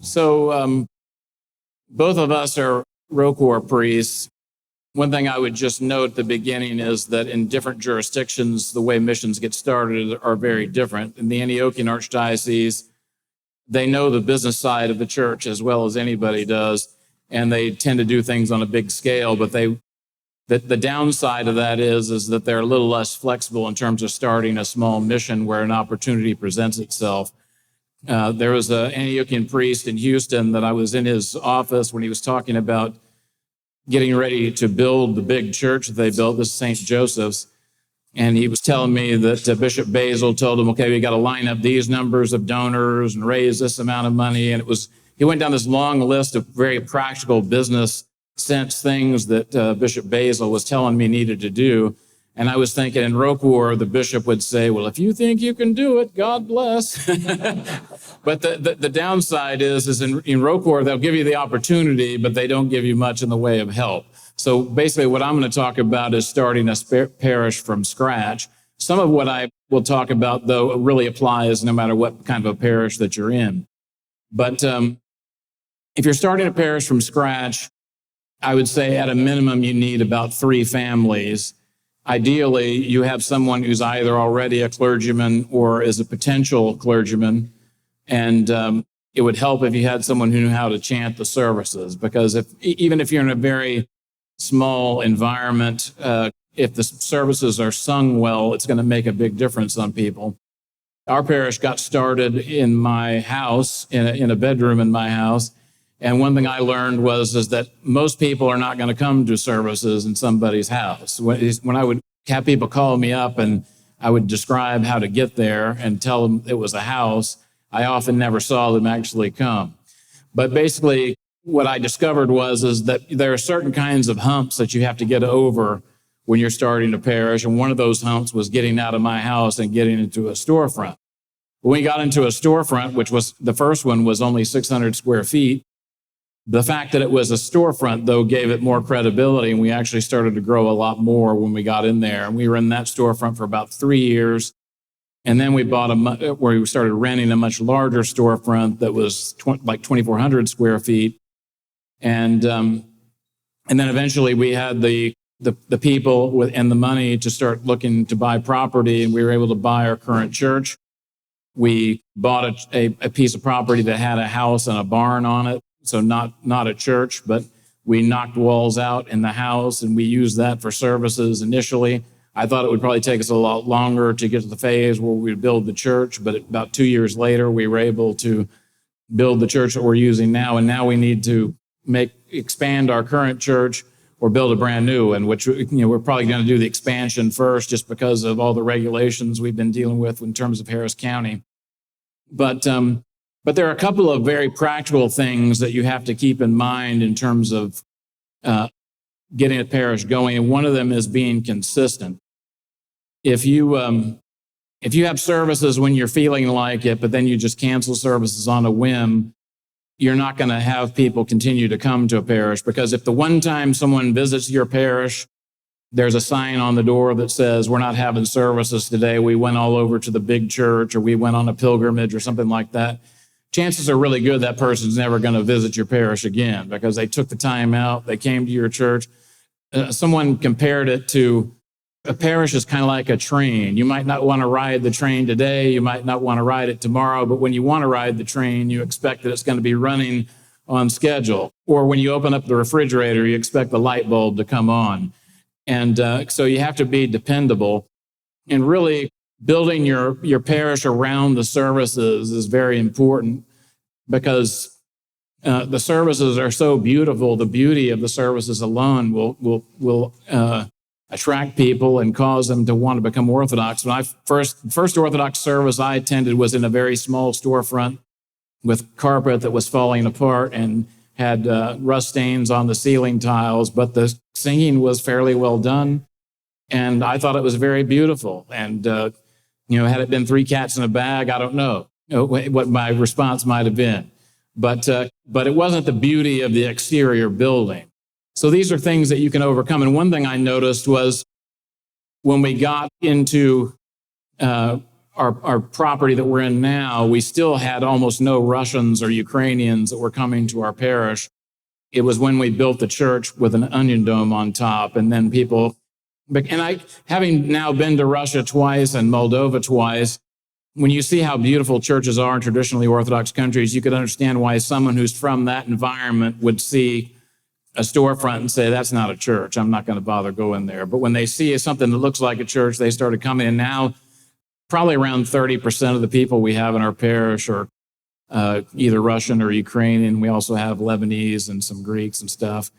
So both of us are ROCOR priests. One thing I would just note at the beginning is that in different jurisdictions, the way missions get started are very different. In the Antiochian Archdiocese, they know the business side of the church as well as anybody does, and they tend to do things on a big scale, but the downside of that is that they're a little less flexible in terms of starting a small mission where an opportunity presents itself. There was an Antiochian priest in Houston that I was in his office when he was talking about getting ready to build the big church that they built, this is St. Joseph's. And he was telling me that Bishop Basil told him, okay, we got to line up these numbers of donors and raise this amount of money. And he went down this long list of very practical business sense things that Bishop Basil was telling me needed to do. And I was thinking in ROCOR, the bishop would say, well, if you think you can do it, God bless. But the downside is in ROCOR, they'll give you the opportunity, but they don't give you much in the way of help. So basically what I'm going to talk about is starting a parish from scratch. Some of what I will talk about, though, really applies no matter what kind of a parish that you're in. But if you're starting a parish from scratch, I would say at a minimum you need about 3 families. Ideally, you have someone who's either already a clergyman or is a potential clergyman. And it would help if you had someone who knew how to chant the services, because even if you're in a very small environment, if the services are sung well, it's going to make a big difference on people. Our parish got started in my house, in a bedroom in my house. And one thing I learned is that most people are not going to come to services in somebody's house. When I would have people call me up and I would describe how to get there and tell them it was a house, I often never saw them actually come. But basically, what I discovered is that there are certain kinds of humps that you have to get over when you're starting a parish. And one of those humps was getting out of my house and getting into a storefront. When we got into a storefront, which was the first one, was only 600 square feet. The fact that it was a storefront, though, gave it more credibility, and we actually started to grow a lot more when we got in there. And we were in that storefront for about 3 years. And then we bought where we started renting a much larger storefront that was like 2,400 square feet. And then eventually we had the people and the money to start looking to buy property, and we were able to buy our current church. We bought a piece of property that had a house and a barn on it. So not a church, but we knocked walls out in the house and we used that for services initially. I thought it would probably take us a lot longer to get to the phase where we'd build the church, but about 2 years later, we were able to build the church that we're using now. And now we need to expand our current church or build a brand new one, which, we're probably going to do the expansion first just because of all the regulations we've been dealing with in terms of Harris County. But there are a couple of very practical things that you have to keep in mind in terms of getting a parish going, and one of them is being consistent. If you have services when you're feeling like it, but then you just cancel services on a whim, you're not going to have people continue to come to a parish, because if the one time someone visits your parish, there's a sign on the door that says, we're not having services today, we went all over to the big church, or we went on a pilgrimage or something like that, chances are really good that person's never going to visit your parish again because they took the time out, they came to your church. Someone compared it to a parish is kind of like a train. You might not want to ride the train today, you might not want to ride it tomorrow, but when you want to ride the train, you expect that it's going to be running on schedule. Or when you open up the refrigerator, you expect the light bulb to come on. And so you have to be dependable. And really, building your parish around the services is very important because the services are so beautiful. The beauty of the services alone will attract people and cause them to want to become Orthodox. When first Orthodox service I attended was in a very small storefront with carpet that was falling apart and had rust stains on the ceiling tiles, but the singing was fairly well done. And I thought it was very beautiful. And had it been 3 cats in a bag, I don't know what my response might have been. But it wasn't the beauty of the exterior building. So these are things that you can overcome. And one thing I noticed was when we got into our our property that we're in now, we still had almost no Russians or Ukrainians that were coming to our parish. It was when we built the church with an onion dome on top, and then people, and I, having now been to Russia twice and Moldova twice, when you see how beautiful churches are in traditionally Orthodox countries, you could understand why someone who's from that environment would see a storefront and say, that's not a church. I'm not going to bother going there. But when they see something that looks like a church, they started coming in. Now, probably around 30% of the people we have in our parish are either Russian or Ukrainian. We also have Lebanese and some Greeks and stuff.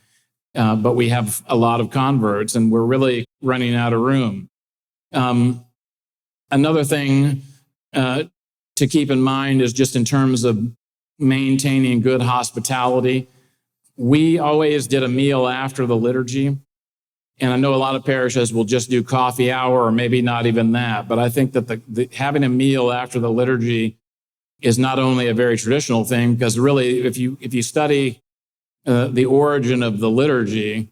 But we have a lot of converts, and we're really running out of room. Another thing to keep in mind is just in terms of maintaining good hospitality. We always did a meal after the liturgy. And I know a lot of parishes will just do coffee hour or maybe not even that. But I think that having a meal after the liturgy is not only a very traditional thing, because really, if you study the origin of the liturgy,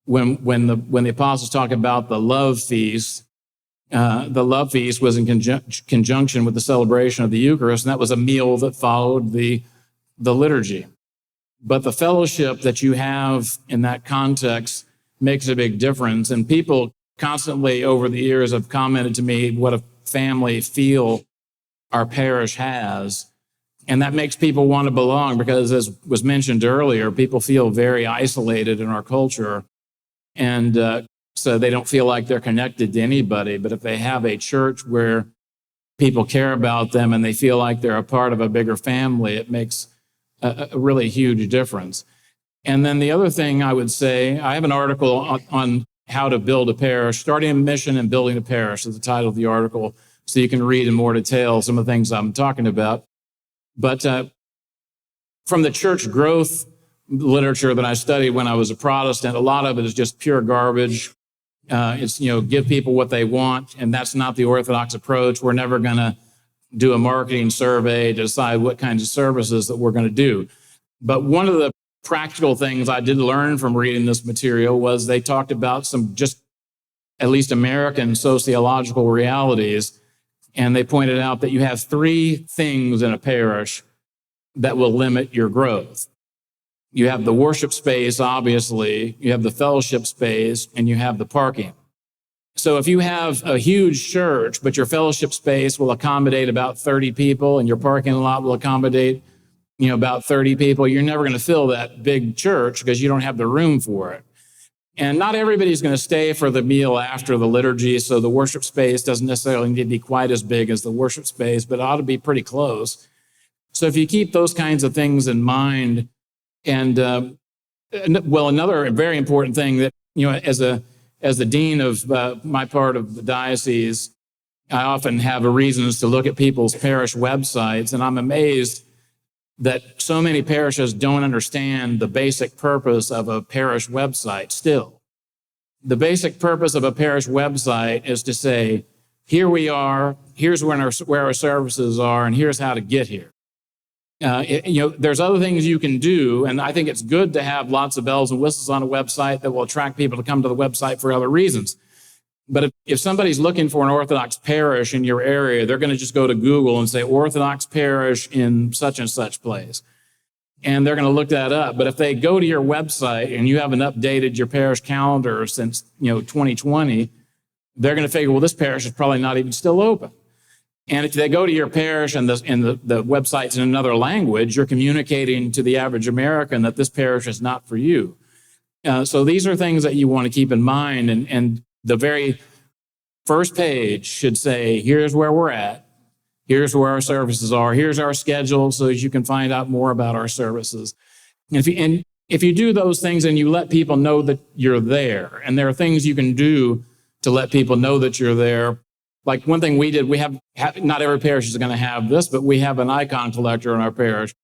when the apostles talk about the love feast was in conjunction with the celebration of the Eucharist, and that was a meal that followed the liturgy. But the fellowship that you have in that context makes a big difference. And people constantly over the years have commented to me what a family feel our parish has. And that makes people want to belong because, as was mentioned earlier, people feel very isolated in our culture. And so they don't feel like they're connected to anybody. But if they have a church where people care about them and they feel like they're a part of a bigger family, it makes a really huge difference. And then the other thing I would say, I have an article on how to build a parish, starting a mission and building a parish is the title of the article, so you can read in more detail some of the things I'm talking about. But from the church growth literature that I studied when I was a Protestant, a lot of it is just pure garbage. It's, give people what they want, and that's not the Orthodox approach. We're never going to do a marketing survey to decide what kinds of services that we're going to do. But one of the practical things I did learn from reading this material was they talked about some just at least American sociological realities. And they pointed out that you have three things in a parish that will limit your growth. You have the worship space, obviously, you have the fellowship space, and you have the parking. So if you have a huge church, but your fellowship space will accommodate about 30 people and your parking lot will accommodate, about 30 people, you're never going to fill that big church because you don't have the room for it. And not everybody's going to stay for the meal after the liturgy, so the worship space doesn't necessarily need to be quite as big as the worship space, but it ought to be pretty close. So if you keep those kinds of things in mind, and another very important thing that, as the dean of my part of the diocese, I often have reasons to look at people's parish websites, and I'm amazed that so many parishes don't understand the basic purpose of a parish website still. The basic purpose of a parish website is to say, here we are, here's where our services are, and here's how to get here. There's other things you can do, and I think it's good to have lots of bells and whistles on a website that will attract people to come to the website for other reasons. But if somebody's looking for an Orthodox parish in your area, they're going to just go to Google and say Orthodox parish in such and such place. And they're going to look that up. But if they go to your website and you haven't updated your parish calendar since 2020, they're going to figure, well, this parish is probably not even still open. And if they go to your parish and the website's in another language, you're communicating to the average American that this parish is not for you. So these are things that you want to keep in mind. And the very first page should say, here's where we're at. Here's where our services are. Here's our schedule so that you can find out more about our services. And if you do those things and you let people know that you're there, and there are things you can do to let people know that you're there. Like one thing we did, we have not every parish is going to have this, but we have an icon collector in our parish.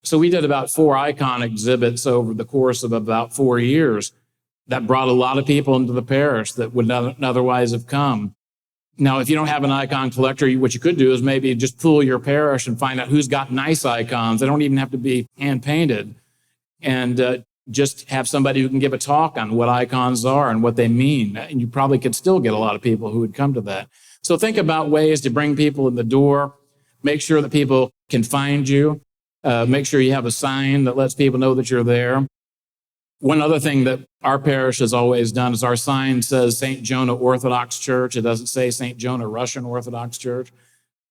So we did about 4 icon exhibits over the course of about 4 years. That brought a lot of people into the parish that would not otherwise have come. Now, if you don't have an icon collector, what you could do is maybe just pool your parish and find out who's got nice icons. They don't even have to be hand-painted. And just have somebody who can give a talk on what icons are and what they mean. And you probably could still get a lot of people who would come to that. So think about ways to bring people in the door, make sure that people can find you, make sure you have a sign that lets people know that you're there. One other thing that our parish has always done is our sign says St. Jonah Orthodox Church. It doesn't say St. Jonah Russian Orthodox Church.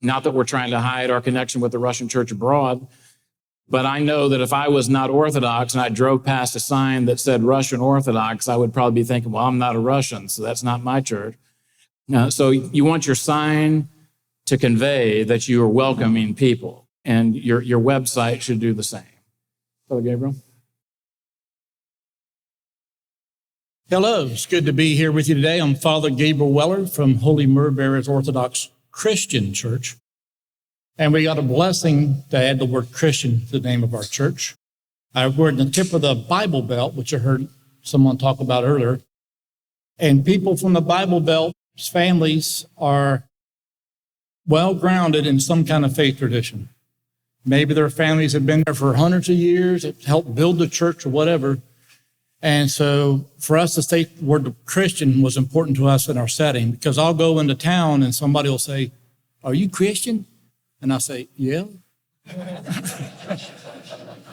Not that we're trying to hide our connection with the Russian church abroad, but I know that if I was not Orthodox and I drove past a sign that said Russian Orthodox, I would probably be thinking, well, I'm not a Russian, so that's not my church. So you want your sign to convey that you are welcoming people, and your website should do the same. Brother Gabriel? Hello, it's good to be here with you today. I'm Father Gabriel Weller from Holy Myrrh Bearers Orthodox Christian Church. And we got a blessing to add the word Christian to the name of our church. We're in the tip of the Bible Belt, which I heard someone talk about earlier. And people from the Bible Belt's families are well grounded in some kind of faith tradition. Maybe their families have been there for hundreds of years, have helped build the church or whatever. And so for us to say the word Christian was important to us in our setting, because I'll go into town and somebody will say, "Are you Christian?" And I say, "Yeah."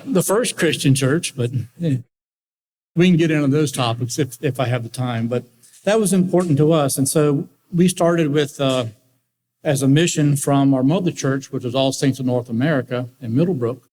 The first Christian church, but we can get into those topics if I have the time. But that was important to us. And so we started with, as a mission from our mother church, which was All Saints of North America in Middlebrook.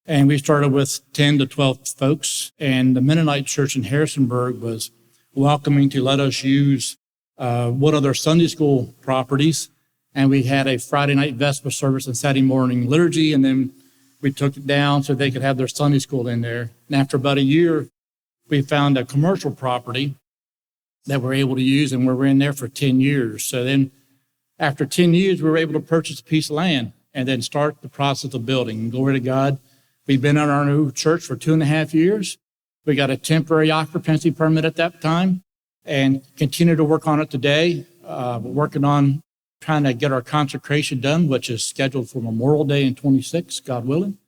And we started with 10 to 12 folks. And the Mennonite church in Harrisonburg was welcoming to let us use one of their Sunday school properties. And we had a Friday night Vesper service and Saturday morning liturgy. And then we took it down so they could have their Sunday school in there. And after about a year, we found a commercial property that we're able to use, and we were in there for 10 years. So then after 10 years, we were able to purchase a piece of land and then start the process of building. And glory to God, we've been in our new church for 2.5 years. We got a temporary occupancy permit at that time and continue to work on it today. We're working on trying to get our consecration done, which is scheduled for Memorial Day in 26, God willing.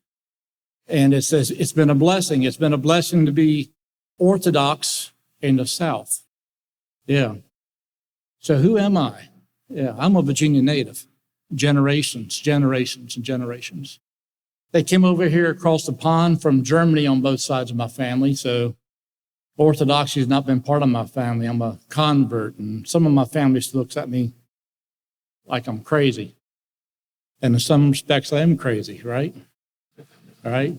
And it's been a blessing. It's been a blessing to be Orthodox in the South. Yeah. So who am I? Yeah, I'm a Virginia native. Generations. They came over here across the pond from Germany on both sides of my family. So Orthodoxy has not been part of my family. I'm a convert, and some of my family still looks at me like I'm crazy. And in some respects, I am crazy, right? All right.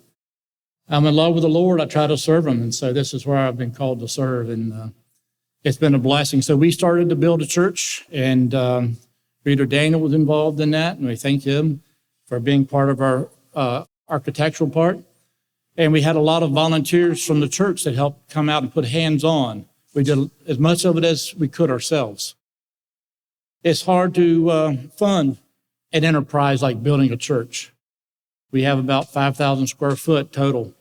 I'm in love with the Lord. I try to serve him. And so this is where I've been called to serve. And it's been a blessing. So we started to build a church, and Reader Daniel was involved in that. And we thank him for being part of our architectural part. And we had a lot of volunteers from the church that helped come out and put hands on. We did as much of it as we could ourselves. It's hard to fund an enterprise like building a church. We have about 5,000 square foot total.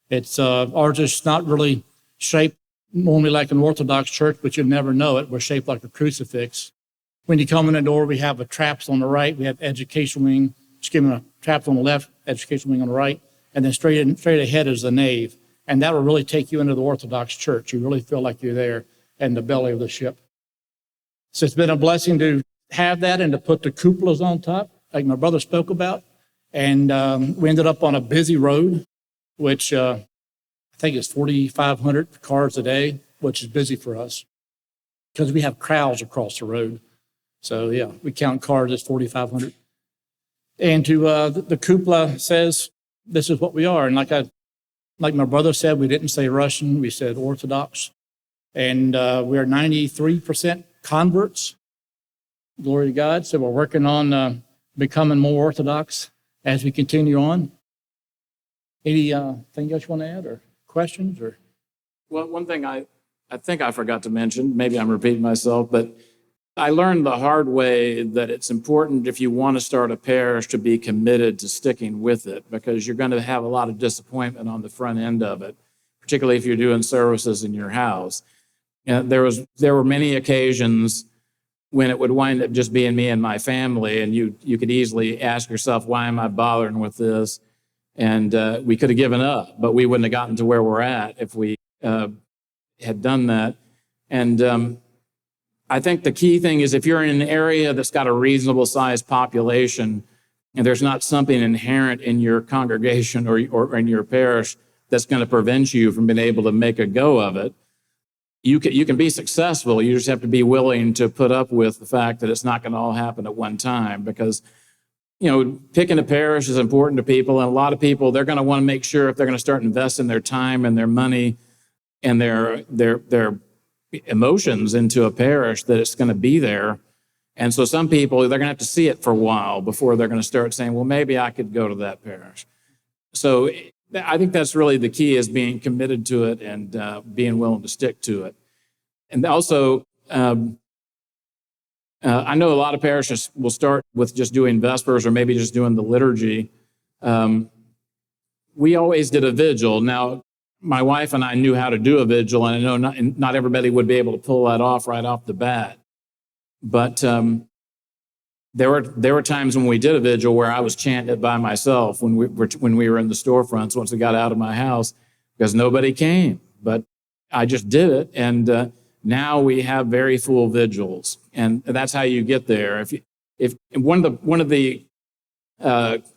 It's ours is not really shaped normally like an Orthodox church, but you'd never know it. We're shaped like a crucifix. When you come in the door, we have a traps on the right. We have education wing, traps on the left, education wing on the right, and then straight ahead is the nave. And that will really take you into the Orthodox church. You really feel like you're there in the belly of the ship. So it's been a blessing to have that and to put the cupolas on top, like my brother spoke about. And we ended up on a busy road, which I think is 4,500 cars a day, which is busy for us because we have crowds across the road. So yeah, we count cars as 4,500. And to the cupola says, this is what we are. And like my brother said, we didn't say Russian, we said Orthodox. And we're 93% converts. Glory to God. So we're working on becoming more Orthodox as we continue on. Anything else you want to add or questions? Or? Well, one thing I think I forgot to mention, maybe I'm repeating myself, but I learned the hard way that it's important if you want to start a parish to be committed to sticking with it, because you're going to have a lot of disappointment on the front end of it, particularly if you're doing services in your house. And there were many occasions when it would wind up just being me and my family, and you could easily ask yourself, why am I bothering with this? And we could have given up, but we wouldn't have gotten to where we're at if we had done that. And I think the key thing is if you're in an area that's got a reasonable sized population and there's not something inherent in your congregation or in your parish that's going to prevent you from being able to make a go of it, you can be successful. You just have to be willing to put up with the fact that it's not going to all happen at one time, because, picking a parish is important to people. And a lot of people, they're going to want to make sure if they're going to start investing their time and their money and their emotions into a parish, that it's going to be there. And so some people, they're going to have to see it for a while before they're going to start saying, well, maybe I could go to that parish. So I think that's really the key, is being committed to it and being willing to stick to it. And also, I know a lot of parishes will start with just doing Vespers or maybe just doing the liturgy. We always did a vigil. Now, my wife and I knew how to do a vigil, and I know not everybody would be able to pull that off right off the bat. But there were times when we did a vigil where I was chanting it by myself when we were in the storefronts once we got out of my house, because nobody came. But I just did it, and now we have very full vigils, and that's how you get there. If one of the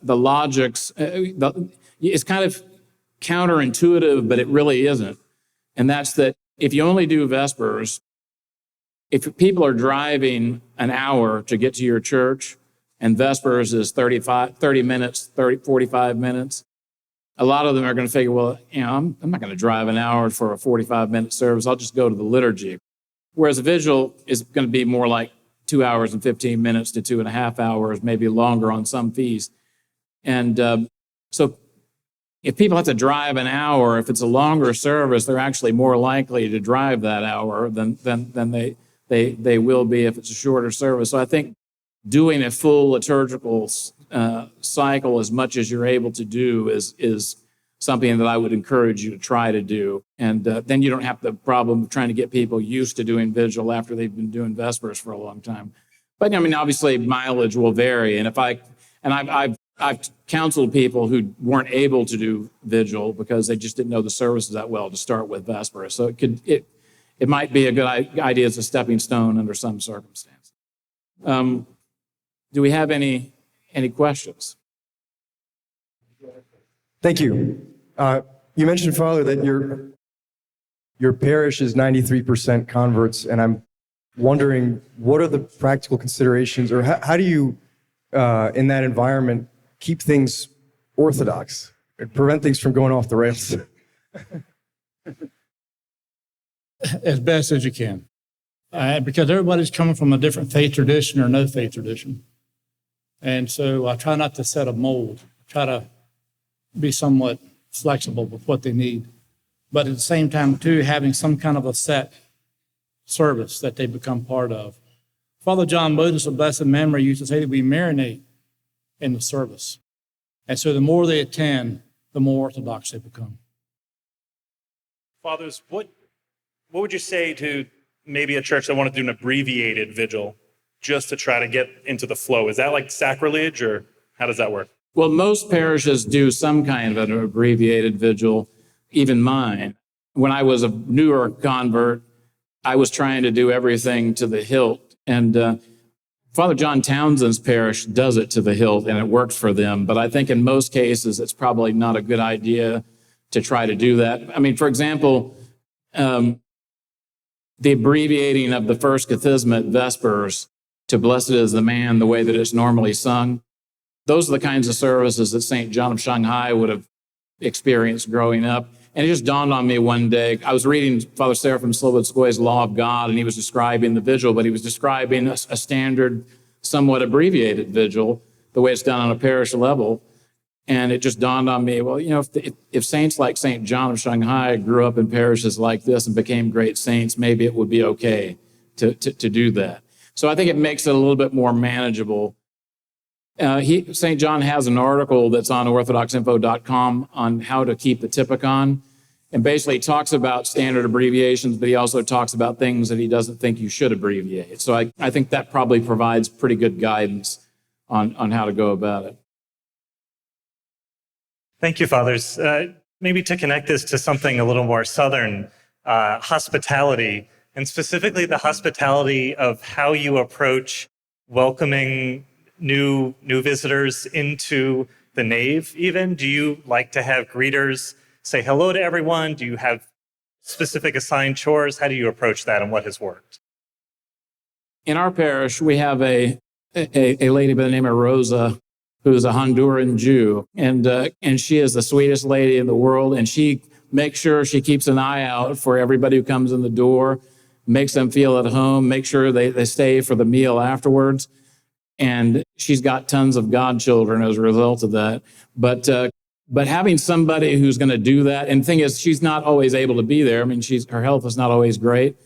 logics, it's kind of counterintuitive, but it really isn't, and that's that if you only do Vespers, if people are driving an hour to get to your church and Vespers is 30 minutes, 45 minutes, a lot of them are going to figure, well, I'm not going to drive an hour for a 45-minute service. I'll just go to the liturgy. Whereas a vigil is going to be more like 2 hours and 15 minutes to 2.5 hours, maybe longer on some feasts. And so if people have to drive an hour, if it's a longer service, they're actually more likely to drive that hour than they will be if it's a shorter service. So I think doing a full liturgical cycle as much as you're able to do is something that I would encourage you to try to do. And then you don't have the problem of trying to get people used to doing vigil after they've been doing Vespers for a long time. But obviously mileage will vary. And I've counseled people who weren't able to do vigil because they just didn't know the services that well to start with Vespers. So it might be a good idea as a stepping stone under some circumstances. Do we have any questions? Thank you. You mentioned, Father, that your parish is 93% converts, and I'm wondering, what are the practical considerations, or how do you, in that environment, keep things orthodox and prevent things from going off the rails? As best as you can. Because everybody's coming from a different faith tradition or no faith tradition. And so I try not to set a mold. Try to be somewhat flexible with what they need. But at the same time, too, having some kind of a set service that they become part of. Father John Modus of blessed memory used to say that we marinate in the service. And so the more they attend, the more Orthodox they become. Fathers, what would you say to maybe a church that want to do an abbreviated vigil just to try to get into the flow? Is that like sacrilege, or how does that work? Well, most parishes do some kind of an abbreviated vigil, even mine. When I was a newer convert, I was trying to do everything to the hilt. And Father John Townsend's parish does it to the hilt, and it works for them. But I think in most cases, it's probably not a good idea to try to do that. For example, the abbreviating of the first Kathisma at Vespers to Blessed is the Man, the way that it's normally sung, those are the kinds of services that St. John of Shanghai would have experienced growing up. And it just dawned on me one day. I was reading Father Seraphim Slobodskoy's Law of God, and he was describing the vigil, but he was describing a standard, somewhat abbreviated vigil, the way it's done on a parish level. And it just dawned on me, well, if saints like St. John of Shanghai grew up in parishes like this and became great saints, maybe it would be okay to do that. So I think it makes it a little bit more manageable. St. John has an article that's on orthodoxinfo.com on how to keep the Typicon, and basically talks about standard abbreviations, but he also talks about things that he doesn't think you should abbreviate. So I think that probably provides pretty good guidance on how to go about it. Thank you, Fathers. Maybe to connect this to something a little more Southern, hospitality and specifically the hospitality of how you approach welcoming new visitors into the nave even? Do you like to have greeters say hello to everyone? Do you have specific assigned chores? How do you approach that, and what has worked? In our parish, we have a lady by the name of Rosa, who's a Honduran Jew, and she is the sweetest lady in the world, and she makes sure she keeps an eye out for everybody who comes in the door, makes them feel at home, make sure they stay for the meal afterwards. And she's got tons of godchildren as a result of that. But having somebody who's going to do that, and the thing is, she's not always able to be there. I mean, her health is not always great.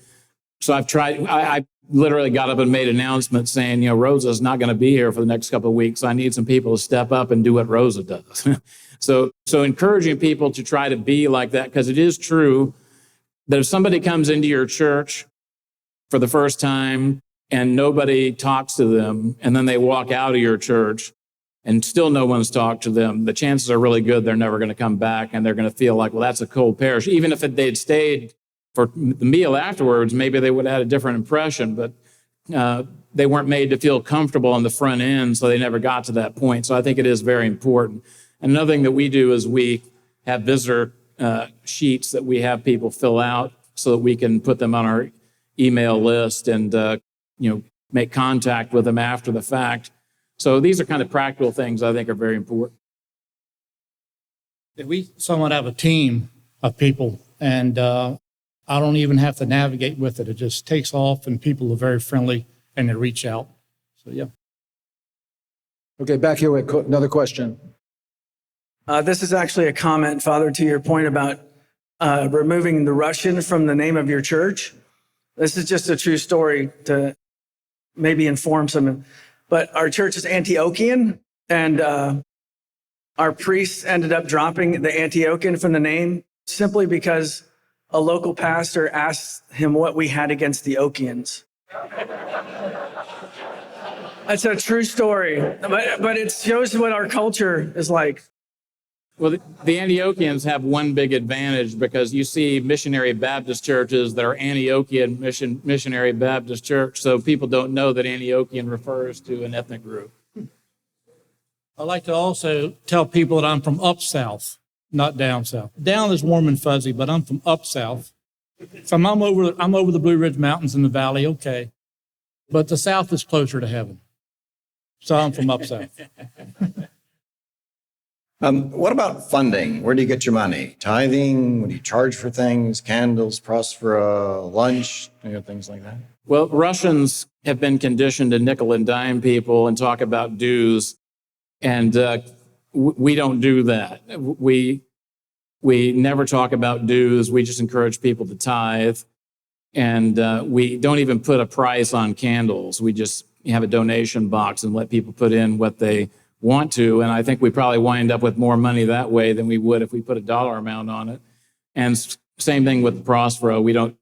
So I've tried, I literally got up and made announcements saying, Rosa's not going to be here for the next couple of weeks. So I need some people to step up and do what Rosa does. So encouraging people to try to be like that, because it is true that if somebody comes into your church for the first time and nobody talks to them, and then they walk out of your church and still no one's talked to them, the chances are really good they're never going to come back, and they're going to feel like, well, that's a cold parish. Even if they'd stayed for the meal afterwards, maybe they would have had a different impression, but they weren't made to feel comfortable on the front end, so they never got to that point. So I think it is very important. Another thing that we do is we have visitor sheets that we have people fill out so that we can put them on our email list and make contact with them after the fact. So these are kind of practical things I think are very important. We somewhat have a team of people, and I don't even have to navigate with it. It just takes off, and people are very friendly, and they reach out. So, yeah. Okay, back here with another question. This is actually a comment, Father, to your point about removing the Russian from the name of your church. This is just a true story to maybe inform some. But our church is Antiochian, and our priests ended up dropping the Antiochian from the name simply because a local pastor asked him what we had against the Ochians. That's a true story, but it shows what our culture is like. Well, the Antiochians have one big advantage, because you see missionary Baptist churches that are Antiochian missionary Baptist church, so people don't know that Antiochian refers to an ethnic group. I like to also tell people that I'm from up south, not down south. Down is warm and fuzzy, but I'm from up south. So I'm over the Blue Ridge Mountains in the valley, okay. But the south is closer to heaven. So I'm from up south. What about funding? Where do you get your money? Tithing? What do you charge for things? Candles, prospera, lunch, things like that? Well, Russians have been conditioned to nickel and dime people and talk about dues, and we don't do that. We never talk about dues. We just encourage people to tithe, and we don't even put a price on candles. We just have a donation box and let people put in what they want to, and I think we probably wind up with more money that way than we would if we put a dollar amount on it. And same thing with the Prospero. We don't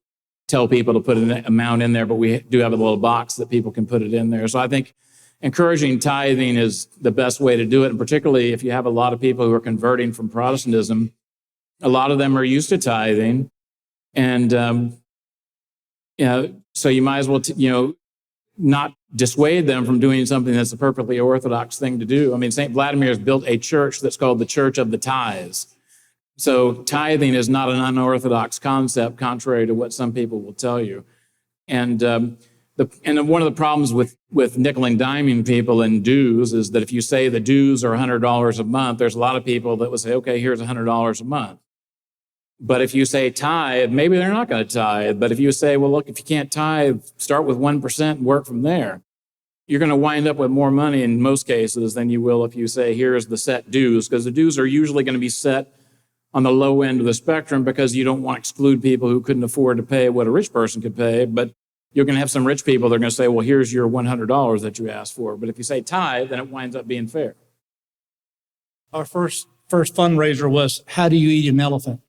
tell people to put an amount in there, but we do have a little box that people can put it in there. So I think encouraging tithing is the best way to do it, and particularly if you have a lot of people who are converting from Protestantism, a lot of them are used to tithing, and so you might as well not dissuade them from doing something that's a perfectly orthodox thing to do. I mean, St. Vladimir has built a church that's called the Church of the Tithes. So tithing is not an unorthodox concept, contrary to what some people will tell you. And one of the problems with nickel and diming people and dues is that if you say the dues are $100 a month, there's a lot of people that will say, okay, here's $100 a month. But if you say tithe, maybe they're not going to tithe. But if you say, well, look, if you can't tithe, start with 1% and work from there, you're going to wind up with more money in most cases than you will if you say, here's the set dues, because the dues are usually going to be set on the low end of the spectrum because you don't want to exclude people who couldn't afford to pay what a rich person could pay. But you're going to have some rich people that are going to say, well, here's your $100 that you asked for. But if you say tithe, then it winds up being fair. Our first fundraiser was, how do you eat an elephant?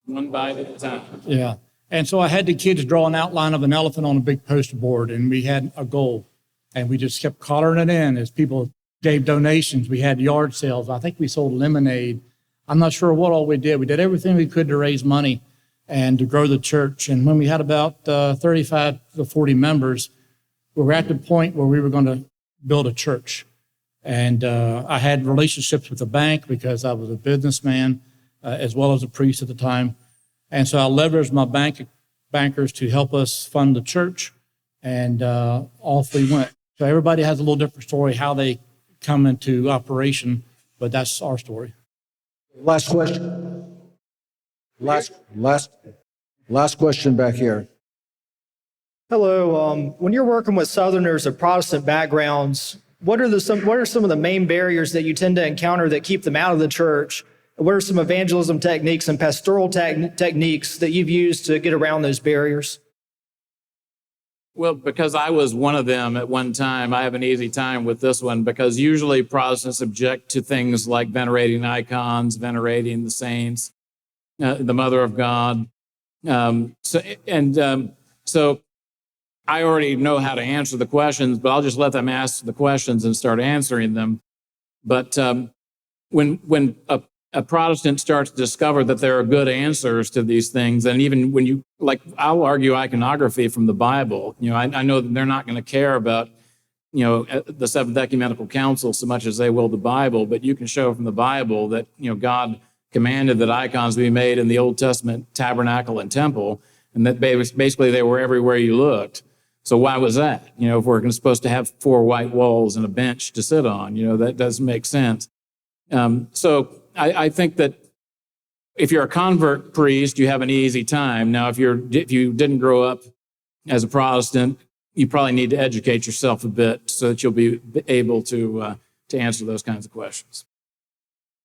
One bite at a time. Yeah. And so I had the kids draw an outline of an elephant on a big poster board, and we had a goal. And we just kept collaring it in as people gave donations. We had yard sales. I think we sold lemonade. I'm not sure what all we did. We did everything we could to raise money. and to grow the church. And when we had about 35 to 40 members, we were at the point where we were going to build a church. And I had relationships with the bank because I was a businessman as well as a priest at the time. And so I leveraged my bankers to help us fund the church, and off we went. So everybody has a little different story how they come into operation, but that's our story. Last question. Last question back here. Hello. When you're working with Southerners of Protestant backgrounds, what are some of the main barriers that you tend to encounter that keep them out of the church? What are some evangelism techniques and pastoral techniques that you've used to get around those barriers? Well, because I was one of them at one time, I have an easy time with this one because usually Protestants object to things like venerating icons, venerating the saints, the Mother of God. So I already know how to answer the questions, but I'll just let them ask the questions and start answering them. But when a Protestant starts to discover that there are good answers to these things, and even when you, like, I'll argue iconography from the Bible. I know that they're not going to care about, the Seventh Ecumenical Council so much as they will the Bible, but you can show from the Bible that, God commanded that icons be made in the Old Testament tabernacle and temple, and that basically they were everywhere you looked. So why was that? If we're supposed to have 4 white walls and a bench to sit on, that doesn't make sense. So I think that if you're a convert priest, you have an easy time. Now, if you didn't grow up as a Protestant, you probably need to educate yourself a bit so that you'll be able to answer those kinds of questions.